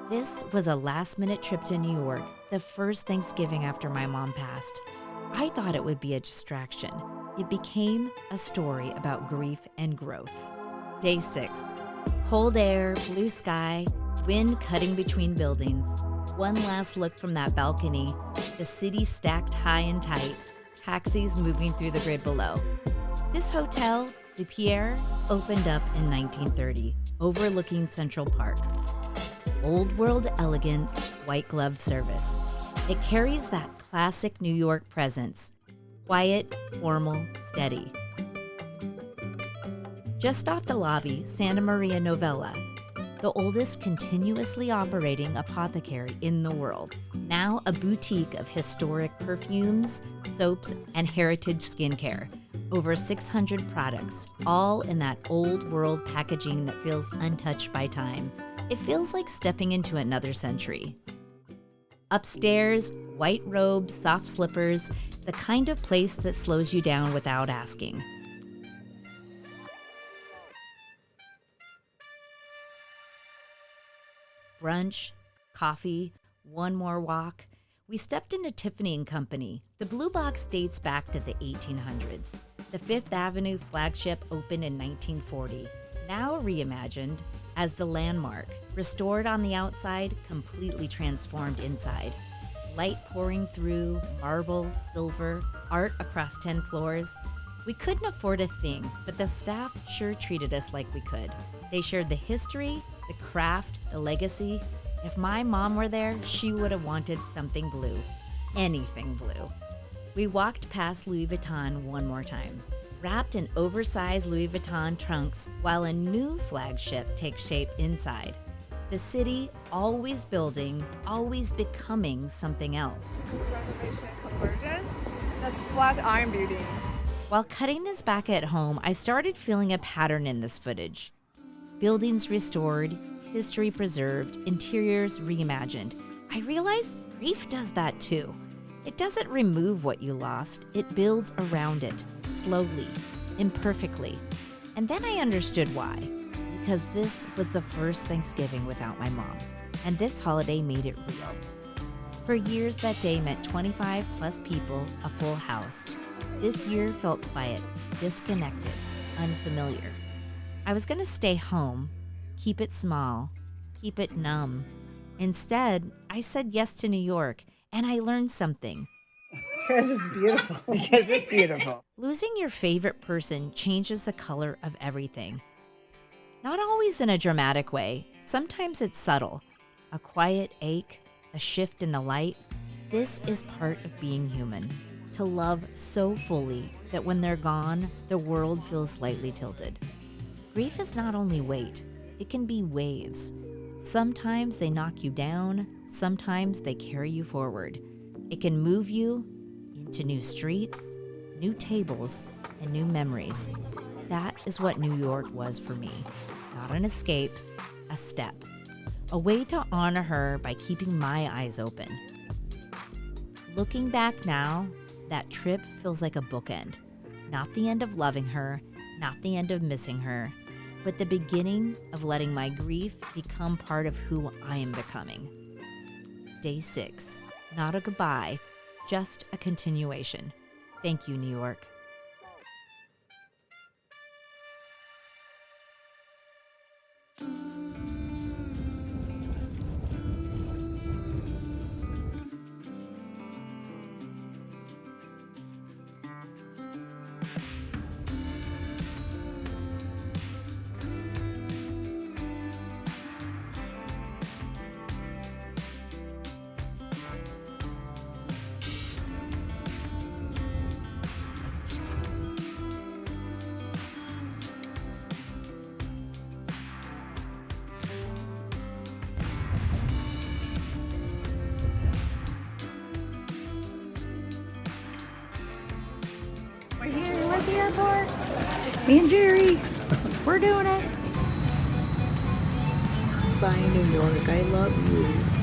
This was a last-minute trip to New York, the first Thanksgiving after my mom passed. I thought it would be a distraction. It became a story about grief and growth. Day 6. Cold air, blue sky, wind cutting between buildings. One last look from that balcony, the city stacked high and tight, taxis moving through the grid below. This hotel, Le Pierre, opened up in 1930, overlooking Central Park. Old world elegance, white glove service. It carries that classic New York presence. Quiet, formal, steady. Just off the lobby, Santa Maria Novella, the oldest continuously operating apothecary in the world. Now a boutique of historic perfumes, soaps, and heritage skincare. Over 600 products, all in that old world packaging that feels untouched by time. It feels like stepping into another century. Upstairs, white robes, soft slippers, the kind of place that slows you down without asking. Brunch, coffee, one more walk. We stepped into Tiffany & Company. The Blue Box dates back to the 1800s. The Fifth Avenue flagship opened in 1940, now reimagined as the landmark, restored on the outside, completely transformed inside. Light pouring through, marble, silver, art across 10 floors. We couldn't afford a thing, but the staff sure treated us like we could. They shared the history, the craft, the legacy. If my mom were there, she would have wanted something blue. Anything blue. We walked past Louis Vuitton one more time, wrapped in oversized Louis Vuitton trunks while a new flagship takes shape inside. The city always building, always becoming something else. Renovation conversion, that's Flatiron Building. While cutting this back at home, I started feeling a pattern in this footage. Buildings restored, history preserved, interiors reimagined. I realized grief does that too. It doesn't remove what you lost, it builds around it, slowly, imperfectly. And then I understood why. Because this was the first Thanksgiving without my mom, and this holiday made it real. For years, that day meant 25 plus people, a full house. This year felt quiet, disconnected, unfamiliar. I was gonna stay home, keep it small, keep it numb. Instead, I said yes to New York, and I learned something. Because it's beautiful. Because it's beautiful. Losing your favorite person changes the color of everything. Not always in a dramatic way. Sometimes it's subtle. A quiet ache, a shift in the light. This is part of being human. To love so fully that when they're gone, the world feels slightly tilted. Grief is not only weight, it can be waves. Sometimes they knock you down, sometimes they carry you forward. It can move you into new streets, new tables, and new memories. That is what New York was for me. Not an escape, a step. A way to honor her by keeping my eyes open. Looking back now, that trip feels like a bookend. Not the end of loving her, not the end of missing her, but the beginning of letting my grief become part of who I am becoming. Day 6. Not a goodbye, just a continuation. Thank you, New York. We're here. We're at the airport. Me and Jerry. We're doing it. Bye, New York. I love you.